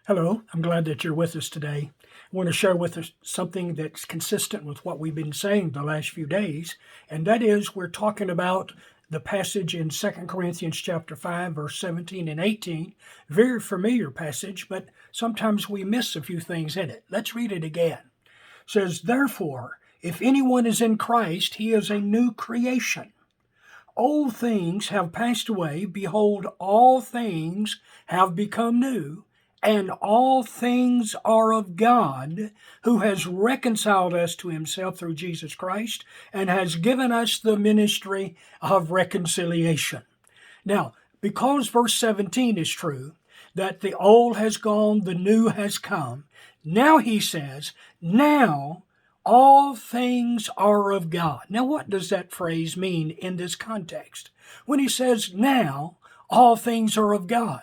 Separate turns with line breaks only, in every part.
Hello, I'm glad that you're with us today. I want to share with us something that's consistent with what we've been saying the last few days, and that is we're talking about the passage in 2 Corinthians chapter 5, verse 17 and 18. Very familiar passage, but sometimes we miss a few things in it. Let's read it again. It says, "Therefore, if anyone is in Christ, he is a new creation. Old things have passed away. Behold, all things have become new. And all things are of God, who has reconciled us to himself through Jesus Christ and has given us the ministry of reconciliation." Now, because verse 17 is true, that the old has gone, the new has come, now he says, now all things are of God. Now, what does that phrase mean in this context? When he says, now all things are of God,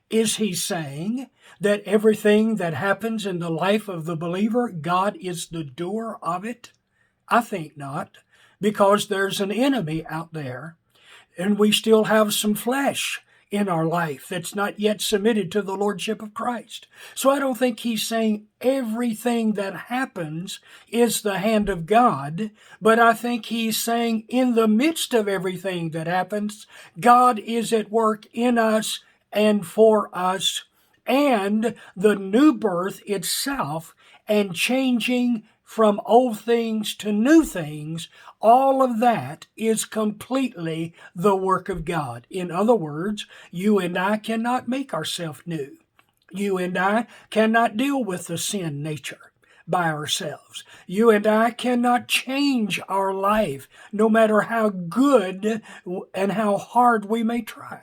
is he saying that everything that happens in the life of the believer, God is the doer of it? I think not, because there's an enemy out there, and we still have some flesh in our life that's not yet submitted to the Lordship of Christ. So I don't think he's saying everything that happens is the hand of God, but I think he's saying in the midst of everything that happens, God is at work in us and for us, and the new birth itself and changing from old things to new things, all of that is completely the work of God. In other words, you and I cannot make ourselves new. You and I cannot deal with the sin nature by ourselves. You and I cannot change our life, no matter how good and how hard we may try.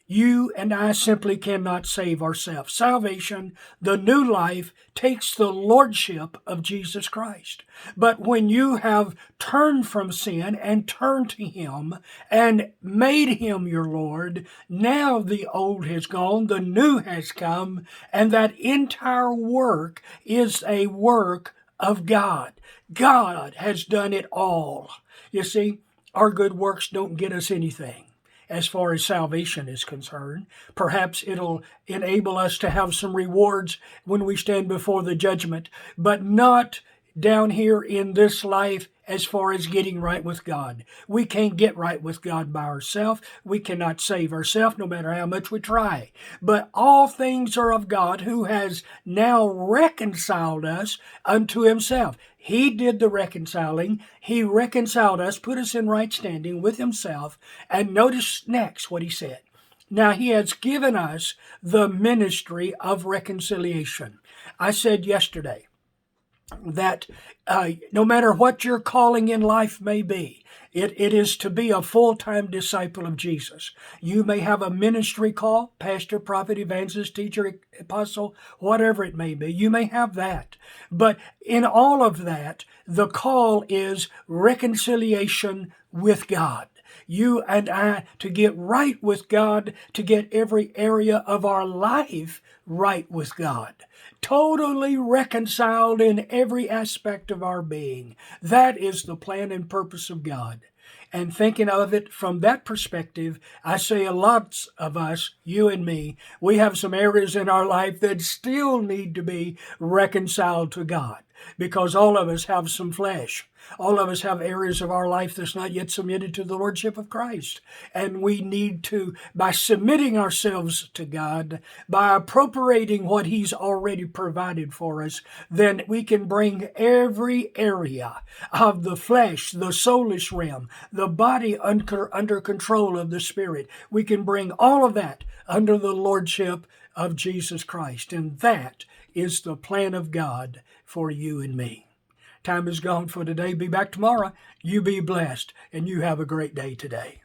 You and I simply cannot save ourselves. Salvation, the new life, takes the lordship of Jesus Christ. But when you have turned from sin and turned to him and made him your Lord, now the old has gone, the new has come, and that entire work is a work of God. God has done it all. You see, our good works don't get us anything as far as salvation is concerned. Perhaps it'll enable us to have some rewards when we stand before the judgment, but not down here in this life as far as getting right with God. We can't get right with God by ourselves. We cannot save ourselves no matter how much we try. But all things are of God, who has now reconciled us unto himself. He did the reconciling. He reconciled us, put us in right standing with himself. And notice next what he said. Now he has given us the ministry of reconciliation. I said yesterday that no matter what your calling in life may be, it is to be a full-time disciple of Jesus. You may have a ministry call, pastor, prophet, evangelist, teacher, apostle, whatever it may be. You may have that. But in all of that, the call is reconciliation with God. You and I to get right with God, to get every area of our life right with God. Totally reconciled in every aspect of our being. That is the plan and purpose of God. And thinking of it from that perspective, I say a lot of us, you and me, we have some areas in our life that still need to be reconciled to God, because all of us have some flesh. All of us have areas of our life that's not yet submitted to the Lordship of Christ. And we need to, by submitting ourselves to God, by appropriating what he's already provided for us, then we can bring every area of the flesh, the soulish realm, the body under control of the Spirit. We can bring all of that under the Lordship of Jesus Christ. And that is the plan of God for you and me. Time is gone for today. Be back tomorrow. You be blessed, and you have a great day today.